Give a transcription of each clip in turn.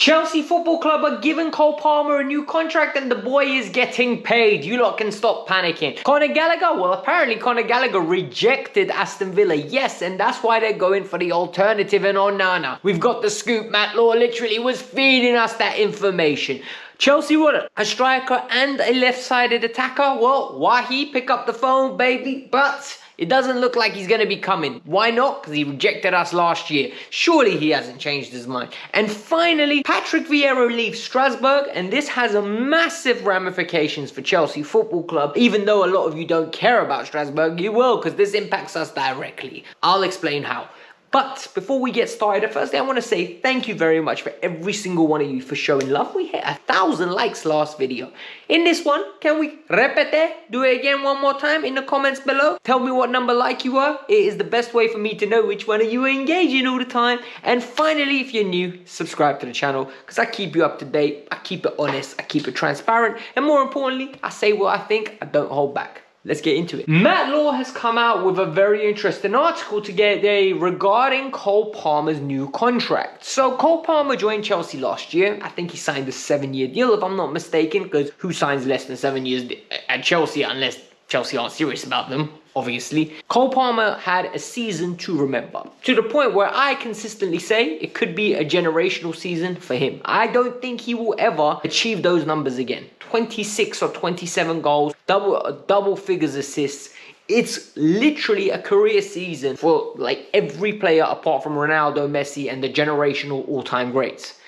Chelsea Football Club are giving Cole Palmer a new contract and the boy is getting paid. You lot can stop panicking. Conor Gallagher? Well, apparently Conor Gallagher rejected Aston Villa. Yes, and that's why they're going for the alternative. And oh, no. We've got the scoop. Matt Law literally was feeding us that information. Chelsea wanted a striker and a left-sided attacker. Well, Wahi, pick up the phone, baby. But it doesn't look like he's going to be coming. Why not? Because he rejected us last year. Surely he hasn't changed his mind. And finally, Patrick Vieira leaves Strasbourg, and this has a massive ramifications for Chelsea Football Club. Even though a lot of you don't care about Strasbourg, you will, because this impacts us directly. I'll explain how. But before we get started, firstly, I want to say thank you very much for every single one of you for showing love. We hit 1,000 likes last video. In this one, can we repete? Do it again one more time in the comments below. Tell me what number like you are. It is the best way for me to know which one of you are engaging all the time. And finally, if you're new, subscribe to the channel because I keep you up to date. I keep it honest. I keep it transparent. And more importantly, I say what I think. I don't hold back. Let's get into it. Matt Law has come out with a very interesting article today regarding Cole Palmer's new contract. So Cole Palmer joined Chelsea last year. I think he signed a 7-year deal if I'm not mistaken, because who signs less than 7 years at Chelsea unless Chelsea aren't serious about them, obviously. Cole Palmer had a season to remember, to the point where I consistently say it could be a generational season for him. I don't think he will ever achieve those numbers again. 26 or 27 goals, double figures assists. It's literally a career season for like every player apart from Ronaldo, Messi, and the generational all-time greats.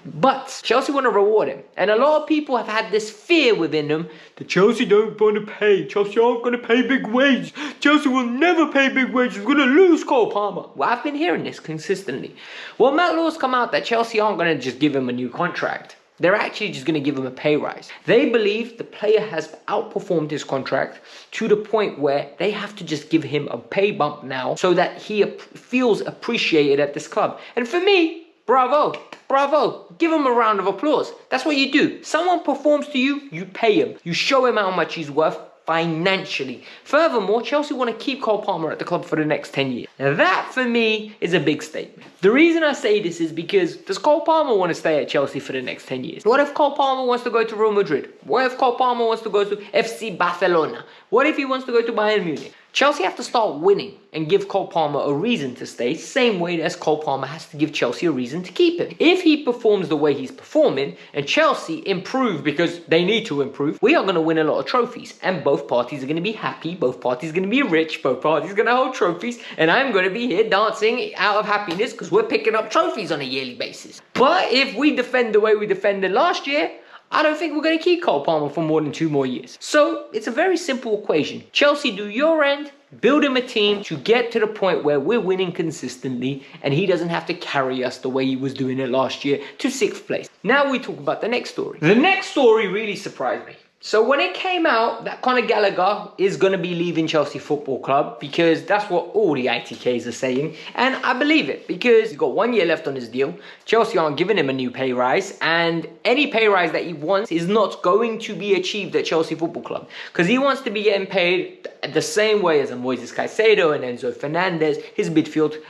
But Chelsea want to reward him. And a lot of people have had this fear within them that Chelsea don't want to pay. Chelsea aren't going to pay big wages. Chelsea will never pay big wages. We're going to lose Cole Palmer. Well, I've been hearing this consistently. Well, Matt Law's come out that Chelsea aren't going to just give him a new contract. They're actually just going to give him a pay rise. They believe the player has outperformed his contract to the point where they have to just give him a pay bump now so that he feels appreciated at this club. And for me, bravo. Bravo. Give him a round of applause. That's what you do. Someone performs to you, you pay him. You show him how much he's worth financially. Furthermore, Chelsea want to keep Cole Palmer at the club for the next 10 years. Now that, for me, is a big statement. The reason I say this is because does Cole Palmer want to stay at Chelsea for the next 10 years? What if Cole Palmer wants to go to Real Madrid? What if Cole Palmer wants to go to FC Barcelona? What if he wants to go to Bayern Munich? Chelsea have to start winning and give Cole Palmer a reason to stay, same way as Cole Palmer has to give Chelsea a reason to keep him. If he performs the way he's performing and Chelsea improve because they need to improve, we are going to win a lot of trophies and both parties are going to be happy, both parties are going to be rich, both parties are going to hold trophies, and I'm going to be here dancing out of happiness because we're picking up trophies on a yearly basis. But if we defend the way we defended last year, I don't think we're going to keep Cole Palmer for more than 2 more years. So it's a very simple equation. Chelsea, do your end, build him a team to get to the point where we're winning consistently and he doesn't have to carry us the way he was doing it last year to 6th place. Now we talk about the next story. The next story really surprised me. So when it came out that Conor Gallagher is going to be leaving Chelsea Football Club, because that's what all the ITKs are saying, and I believe it because he's got 1 year left on his deal. Chelsea aren't giving him a new pay rise, and any pay rise that he wants is not going to be achieved at Chelsea Football Club because he wants to be getting paid the same way as a Moises Caicedo and Enzo Fernandez, his midfield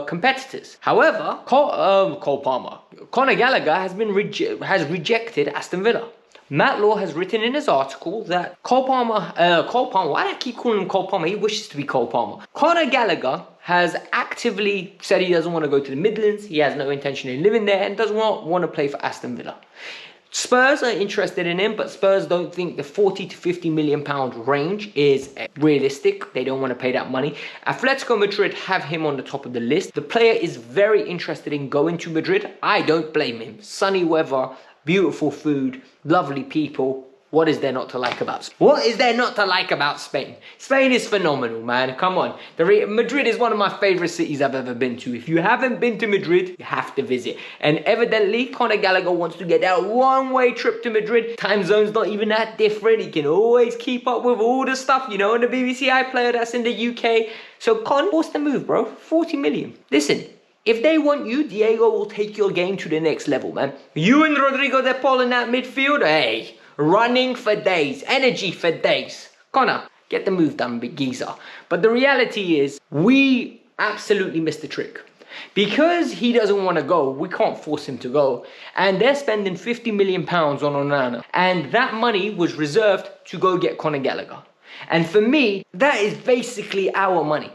competitors. However, Conor Gallagher has rejected Aston Villa. Matt Law has written in his article that Cole Palmer, why do I keep calling him Cole Palmer? He wishes to be Cole Palmer. Conor Gallagher has actively said he doesn't want to go to the Midlands, he has no intention in living there, and doesn't want to play for Aston Villa. Spurs are interested in him, but Spurs don't think the 40 to 50 million pound range is realistic. They don't want to pay that money. Atletico Madrid have him on the top of the list. The player is very interested in going to Madrid. I don't blame him. Sunny weather, beautiful food, lovely people. What is there not to like about Spain? What is there not to like about Spain? Spain is phenomenal, man. Come on. Madrid is one of my favorite cities I've ever been to. If you haven't been to Madrid, you have to visit. And evidently, Conor Gallagher wants to get that one-way trip to Madrid. Time zone's not even that different. He can always keep up with all the stuff, you know, and the BBC iPlayer that's in the UK. So Con, what's the move, bro? 40 million. Listen. If they want you, Diego will take your game to the next level, man. You and Rodrigo De Paul in that midfield, hey, running for days, energy for days. Conor, get the move done, big geezer. But the reality is, we absolutely missed the trick. Because he doesn't want to go, we can't force him to go. And they're spending £50 million on Onana. And that money was reserved to go get Conor Gallagher. And for me, that is basically our money.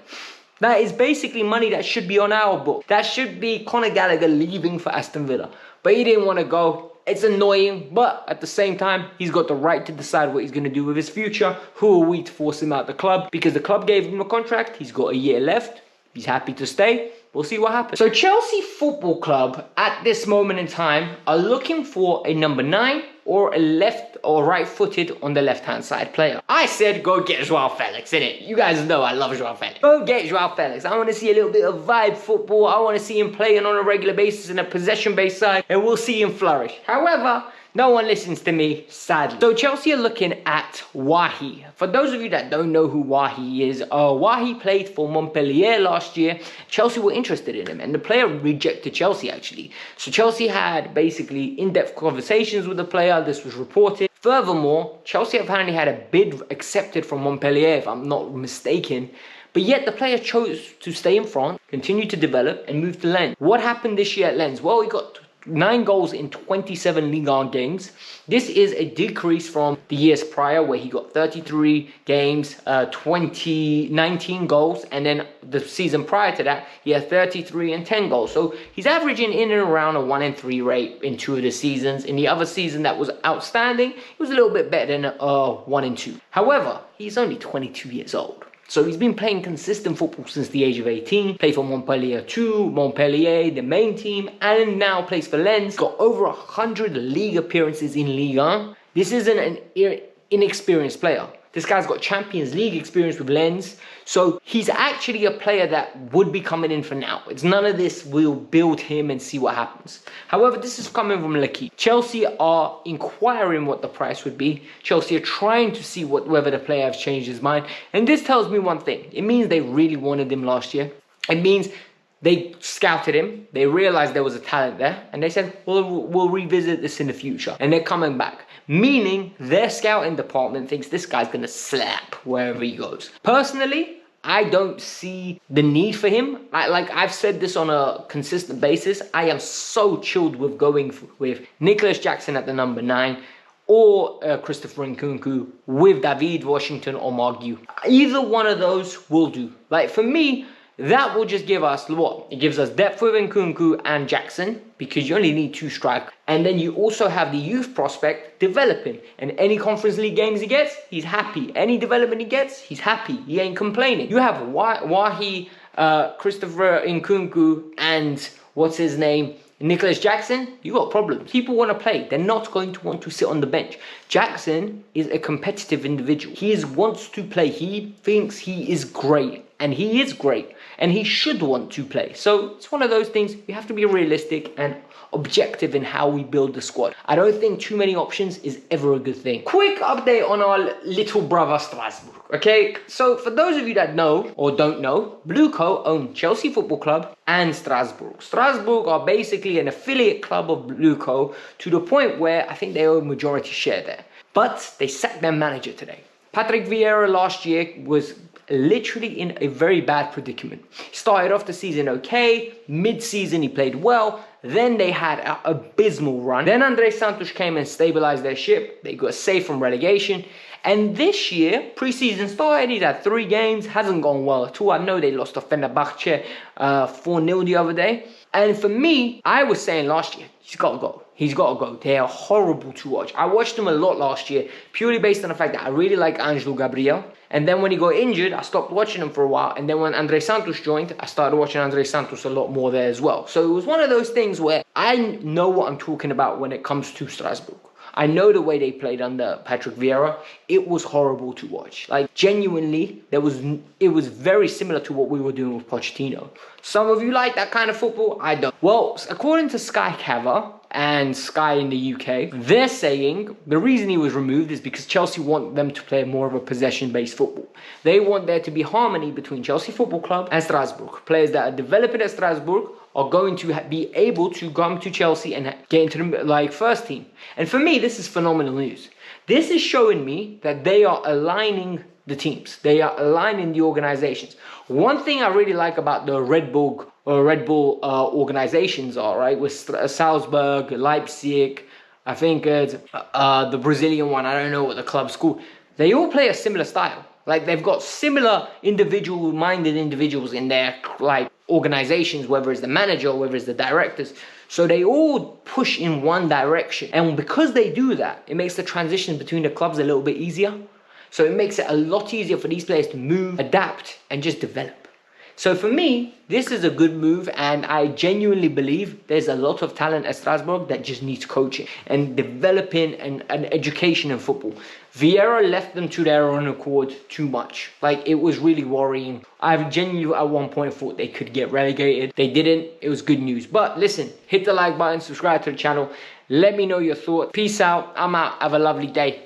That is basically money that should be on our book. That should be Conor Gallagher leaving for Aston Villa. But he didn't want to go. It's annoying, but at the same time, he's got the right to decide what he's going to do with his future. Who are we to force him out the club? Because the club gave him a contract. He's got a year left. He's happy to stay. We'll see what happens. So Chelsea Football Club at this moment in time are looking for a number 9 or a left or right-footed on the left-hand side player. I said go get Joao Felix, innit? You guys know I love Joao Felix. Go get Joao Felix. I want to see a little bit of vibe football. I want to see him playing on a regular basis in a possession-based side, and we'll see him flourish. However, no one listens to me, sadly. So Chelsea are looking at Wahi. For those of you that don't know who Wahi is, Wahi played for Montpellier last year. Chelsea were interested in him, and the player rejected Chelsea, actually. So Chelsea had basically in-depth conversations with the player. This was reported. Furthermore, Chelsea apparently had a bid accepted from Montpellier, if I'm not mistaken. But yet the player chose to stay in France, continue to develop, and move to Lens. What happened this year at Lens? Well, he got 9 goals in 27 Ligue 1 games. This is a decrease from the years prior where he got 33 games, 19 goals, and then the season prior to that he had 33 and 10 goals. So he's averaging in and around a 1-3 rate in 2 of the seasons. In the other season that was outstanding, he was a little bit better than 1-2. However, he's only 22 years old. So he's been playing consistent football since the age of 18. Played for Montpellier 2, Montpellier, the main team, and now plays for Lens. Got over 100 league appearances in Ligue 1. This isn't an inexperienced player. This guy's got Champions League experience with Lens. So he's actually a player that would be coming in for now. It's none of this, we'll build him and see what happens. However, this is coming from L'Equipe. Chelsea are inquiring what the price would be. Chelsea are trying to see whether the player has changed his mind. And this tells me one thing. It means they really wanted him last year. It means they scouted him. They realized there was a talent there. And they said, well, we'll revisit this in the future. And they're coming back. Meaning their scouting department thinks this guy's going to slap wherever he goes. Personally, I don't see the need for him. I've said this on a consistent basis. I am so chilled with going with Nicholas Jackson at the number 9 or Christopher Nkunku with David Washington or Margue. Either one of those will do. Like for me, that will just give us what? It gives us depth with Nkunku and Jackson because you only need 2 strikers. And then you also have the youth prospect developing. And any Conference League games he gets, he's happy. Any development he gets, he's happy. He ain't complaining. You have Wahi, Christopher Nkunku, and what's his name? Nicholas Jackson, you got problems. People want to play. They're not going to want to sit on the bench. Jackson is a competitive individual. He wants to play. He thinks he is great. And he is great. And he should want to play. So it's one of those things. We have to be realistic and objective in how we build the squad. I don't think too many options is ever a good thing. Quick update on our little brother Strasbourg. Okay, so for those of you that know or don't know, Blueco own Chelsea Football Club and Strasbourg. Strasbourg are basically an affiliate club of Blueco to the point where I think they own majority share there. But they sacked their manager today. Patrick Vieira last year was literally in a very bad predicament. He started off the season okay, mid-season he played well, then they had an abysmal run. Then André Santos came and stabilized their ship. They got safe from relegation. And this year, pre-season started, he's had 3 games, hasn't gone well at all. I know they lost to Fenerbahce 4-0 the other day. And for me, I was saying last year, he's got to go. He's got to go. They are horrible to watch. I watched them a lot last year, purely based on the fact that I really like Angelo Gabriel. And then when he got injured, I stopped watching him for a while. And then when André Santos joined, I started watching André Santos a lot more there as well. So it was one of those things where I know what I'm talking about when it comes to Strasbourg. I know the way they played under Patrick Vieira. It was horrible to watch. Like, genuinely, it was very similar to what we were doing with Pochettino. Some of you like that kind of football. I don't. Well, according to Sky Cover and Sky in the UK, they're saying the reason he was removed is because Chelsea want them to play more of a possession-based football. They want there to be harmony between Chelsea Football Club and Strasbourg. Players that are developing at Strasbourg are going to be able to come to Chelsea and get into the first team. And for me, this is phenomenal news. This is showing me that they are aligning the teams. They are aligning the organizations. One thing I really like about the Red Bull organizations are, right, with Salzburg, Leipzig, I think the Brazilian one, I don't know what the club's called. They all play a similar style. Like, they've got similar minded individuals in their like organizations, whether it's the manager or whether it's the directors. So they all push in one direction. And because they do that, it makes the transition between the clubs a little bit easier. So it makes it a lot easier for these players to move, adapt, and just develop. So for me, this is a good move, and I genuinely believe there's a lot of talent at Strasbourg that just needs coaching and developing and education in football. Vieira left them to their own accord too much. Like, it was really worrying. I genuinely at one point thought they could get relegated. They didn't. It was good news. But listen, hit the like button, subscribe to the channel. Let me know your thoughts. Peace out. I'm out. Have a lovely day.